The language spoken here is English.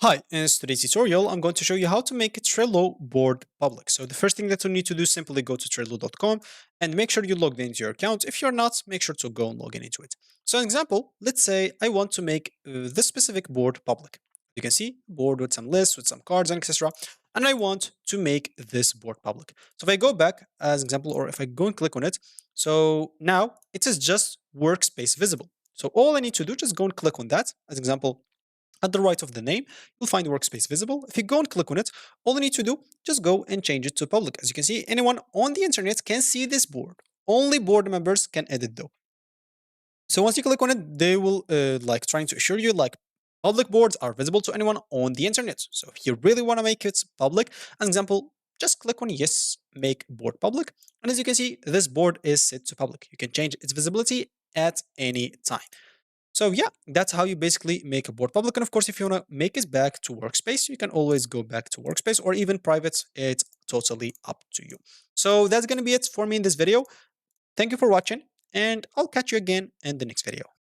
Hi, in today's tutorial, I'm going to show you how to make a Trello board public. So the first thing that you need to do is simply go to Trello.com and make sure you logged into your account. If you're not, make sure to go and log in into it. So an example, let's say I want to make this specific board public. You can see board with some lists, with some cards and etc. And I want to make this board public. So if I go back as example, or if I go and click on it, so now it is just workspace visible. So all I need to do is just go and click on that. As example, at the right of the name, you'll find workspace visible. If you go and click on it, all you need to do, just go and change it to public. As you can see, anyone on the internet can see this board. Only board members can edit though. So once you click on it, they will like trying to assure you like public boards are visible to anyone on the internet. So if you really want to make it public, an example, just click on yes, make board public. And as you can see, this board is set to public. You can change its visibility at any time. So yeah, that's how you basically make a board public. And of course, if you want to make it back to workspace, you can always go back to workspace or even private. It's totally up to you. So that's going to be it for me in this video. Thank you for watching and I'll catch you again in the next video.